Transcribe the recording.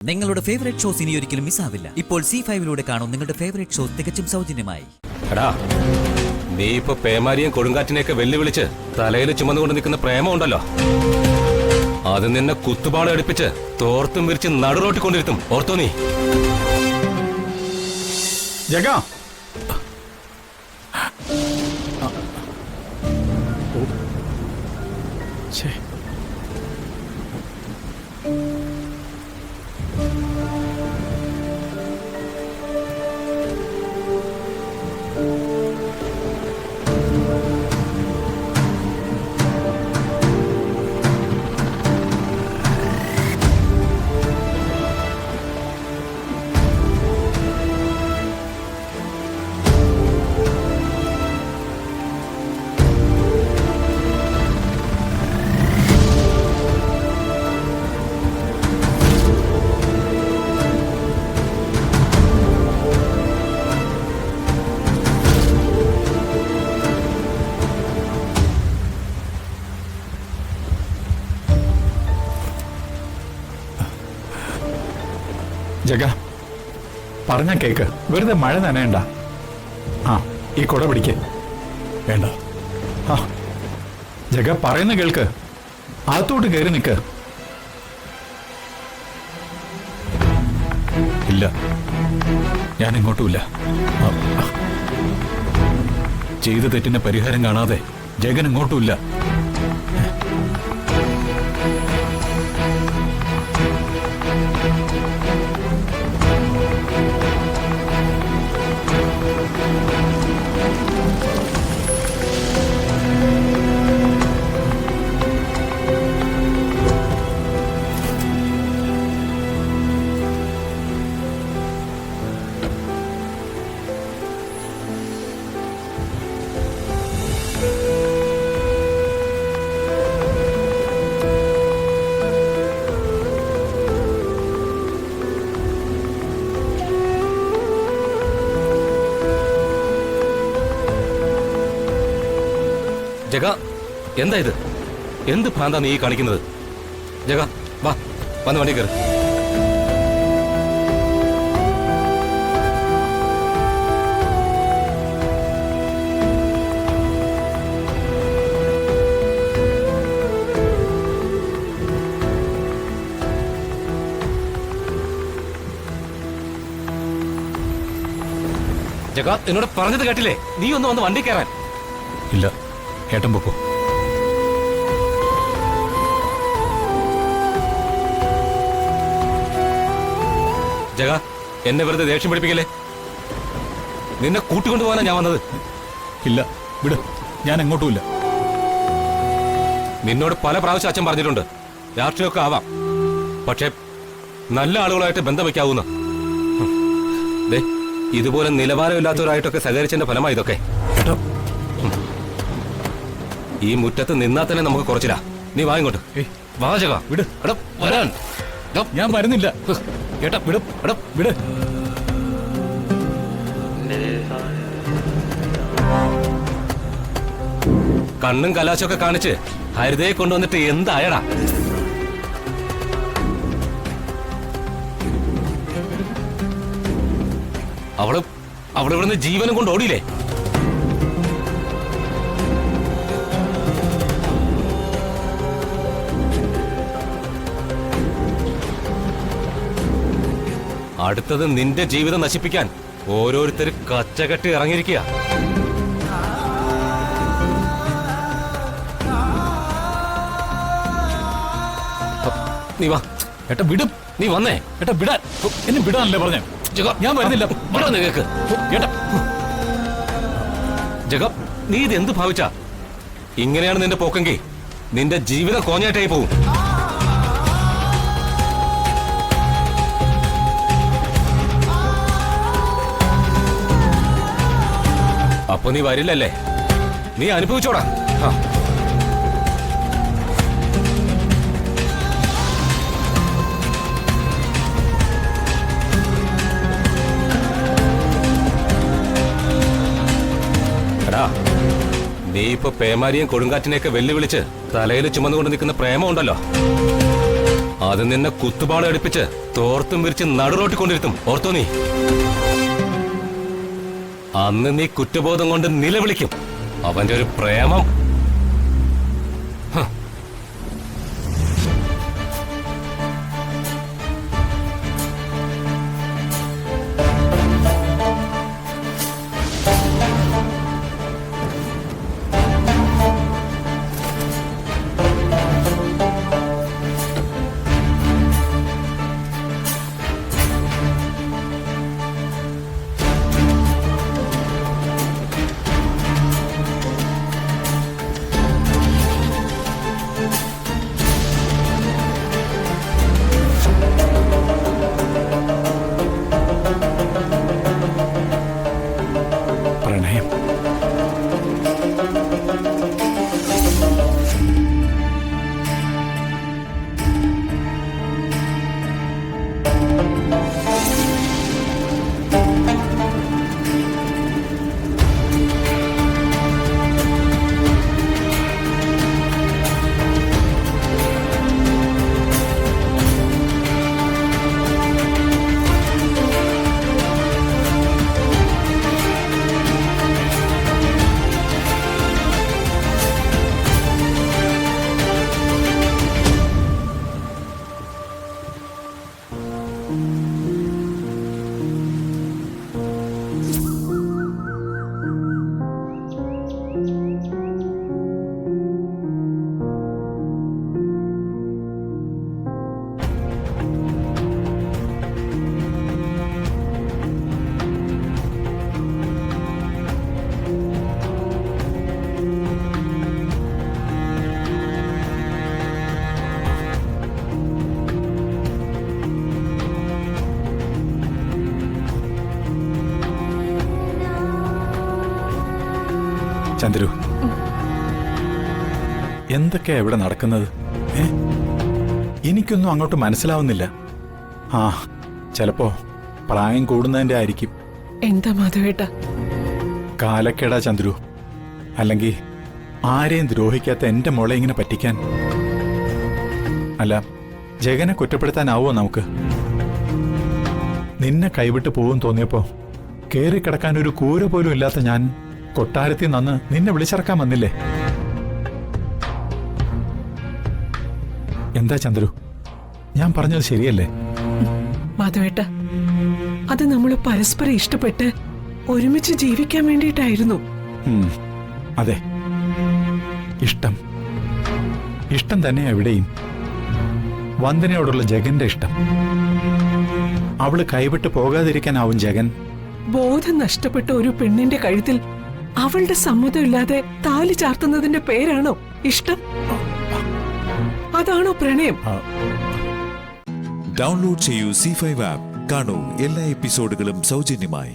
നിങ്ങളുടെ favourite shows ഇനി ഒരിക്കലും മിസ്സാവില്ല. ഇപ്പോൾ C5 കാണും നിങ്ങളുടെ ഫേവറേറ്റ് ഷോസ് തികച്ചും സൗജന്യമായി. എടാ, നീ ഇപ്പൊ പേമാരിയും കൊടുങ്കാറ്റിനെയൊക്കെ വെല്ലുവിളിച്ച് തലയിൽ ചുമന്നുകൊണ്ട് നിൽക്കുന്ന പ്രേമം ഉണ്ടല്ലോ, അത് നിന്നെ കുത്തുപാട് അടുപ്പിച്ച് തോർത്തും വിരിച്ച് നടുറോട്ടിക്കൊണ്ടിരുത്തും. ഓർത്തോ നീ? ജഗാ, ജഗ, പറഞ്ഞ കേക്ക്. വെറുതെ മഴ നനയണ്ട. ആ, ഈ കുട പിടിക്ക്. വേണ്ട. ആ, ജഗ, പറയുന്ന കേൾക്ക്. അകത്തോട്ട് കയറി നിൽക്ക്. ഇല്ല, ഞാൻ ഇങ്ങോട്ടുമില്ല. ചെയ്ത തെറ്റിന് പരിഹാരം കാണാതെ ജഗൻ ഇങ്ങോട്ടുമില്ല. ജഗ, എന്താ ഇത്? എന്ത് ഭ്രാന്താ നീ കാണിക്കുന്നത്? ജഗ, വാ, വന്ന് വണ്ടി കയറി. ജഗ, എന്നോട് പറഞ്ഞത് കേട്ടില്ലേ? നീ ഒന്ന് വന്ന് വണ്ടി കയറാൻ. ഇല്ല, ഏട്ടൻ പൊക്കോ. ജഗ, എന്നെ വെറുതെ ദേഷ്യം പിടിപ്പിക്കല്ലേ. നിന്നെ കൂട്ടിക്കൊണ്ടുപോകാനാ ഞാൻ വന്നത്. ഇല്ല, വിട്, ഞാൻ എങ്ങോട്ടുമില്ല. നിന്നോട് പല പ്രാവശ്യം അച്ഛൻ പറഞ്ഞിട്ടുണ്ട്, രാഷ്ട്രീയമൊക്കെ ആവാം, പക്ഷെ നല്ല ആളുകളായിട്ട് ബന്ധം വയ്ക്കാവൂന്ന്. ഇതുപോലെ നിലവാരമില്ലാത്തവരായിട്ടൊക്കെ സഹകരിച്ചതിന്റെ ഫലമായി ഇതൊക്കെ. ഈ മുറ്റത്ത് നിന്നാ തന്നെ നമുക്ക് കുറച്ചില്ല. നീ വാ ഇങ്ങോട്ട്. വാ ജഗ, വിട്. എടാ, വരാൻ. ഞാൻ വരുന്നില്ല. ഏട്ടാ, വിട്. എടാ, വിട്. കണ്ണും കലാശമൊക്കെ കാണിച്ച് ഹരിതയെ കൊണ്ടുവന്നിട്ട് എന്തായടാ? അവള് ഇവിടുന്ന് ജീവനും കൊണ്ട് ഓടിയില്ലേ? അടുത്തത് നിന്റെ ജീവിതം നശിപ്പിക്കാൻ ഓരോരുത്തർ കച്ചകെട്ടി ഇറങ്ങിയിരിക്കുക. നീ വാ. ഏട്ടാ, വിടും. നീ വന്നേ. ഏട്ടാ, വിടാൻ. എന്നെ വിടാനല്ലേ പറഞ്ഞേ? ഞാൻ വരുന്നില്ല. കേക്ക്. ജഗ, നീ ഇത് എന്ത് ഭാവിച്ചാ? ഇങ്ങനെയാണ് നിന്റെ പോക്കെങ്കിൽ നിന്റെ ജീവിതം കോഞ്ഞായിട്ടായി പോവും. അപ്പൊ നീ വരില്ലല്ലേ? നീ അനുഭവിച്ചോടാ. എടാ, നീ ഇപ്പൊ പേമാരിയും കൊടുങ്കാറ്റിനെയൊക്കെ വെല്ലുവിളിച്ച് തലയിൽ ചുമന്നുകൊണ്ട് നിൽക്കുന്ന പ്രേമം ഉണ്ടല്ലോ, അത് നിന്നെ കുത്തുപാള അടുപ്പിച്ച് തോർത്തും വിരിച്ച് നടുറോട്ടിക്കൊണ്ടിരുത്തും. ഓർത്തോ നീ? അന്ന് നീ കുറ്റബോധം കൊണ്ട് നിലവിളിക്കും. അവന്റെ ഒരു പ്രേമം. പ്രണയം. ചന്ദ്രു, എന്തൊക്കെയാ ഇവിടെ നടക്കുന്നത്? എനിക്കൊന്നും അങ്ങോട്ട് മനസ്സിലാവുന്നില്ല. ആ, ചിലപ്പോ പ്രായം കൂടുന്നതിന്റെ ആയിരിക്കും. എന്താ മാധവേട്ട? കാലക്കേടാ ചന്ദ്രു. അല്ലെങ്കിൽ ആരെയും ദ്രോഹിക്കാത്ത എന്റെ മോളെ ഇങ്ങനെ പറ്റിക്കാൻ. അല്ല, ജഗനെ കുറ്റപ്പെടുത്താനാവോ നമുക്ക്? നിന്നെ കൈവിട്ട് പോകും തോന്നിയപ്പോ കേറിക്കിടക്കാൻ ഒരു കൂര പോലും ഇല്ലാത്ത ഞാൻ കൊട്ടാരത്തിൽ നിന്ന് നിന്നെ വിളിച്ചിറക്കാൻ വന്നില്ലേ? എന്താ ചന്ദ്രു, ഞാൻ പറഞ്ഞത് ശരിയല്ലേ? മാധവേട്ട, അത് നമ്മൾ പരസ്പരം ഇഷ്ടപ്പെട്ട് ഒരുമിച്ച് ജീവിക്കാൻ വേണ്ടിയിട്ടായിരുന്നു. അതെ, ഇഷ്ടം ഇഷ്ടം തന്നെയാ എവിടെയും. വന്ദനയോടുള്ള ജഗന്റെ ഇഷ്ടം. അവള് കൈവിട്ട് പോകാതിരിക്കാനാവും ജഗൻ. ബോധം നഷ്ടപ്പെട്ട ഒരു പെണ്ണിന്റെ കഴുത്തിൽ അവളുടെ സമ്മതമില്ലാതെ താലി ചാർത്തുന്നതിന്റെ പേരാണോ ഇഷ്ടം? അതാണോ പ്രണയം? ഡൗൺലോഡ് ചെയ്യൂ C5 ആപ്പ്. കാണൂ എല്ലാ എപ്പിസോഡുകളും സൗജന്യമായി.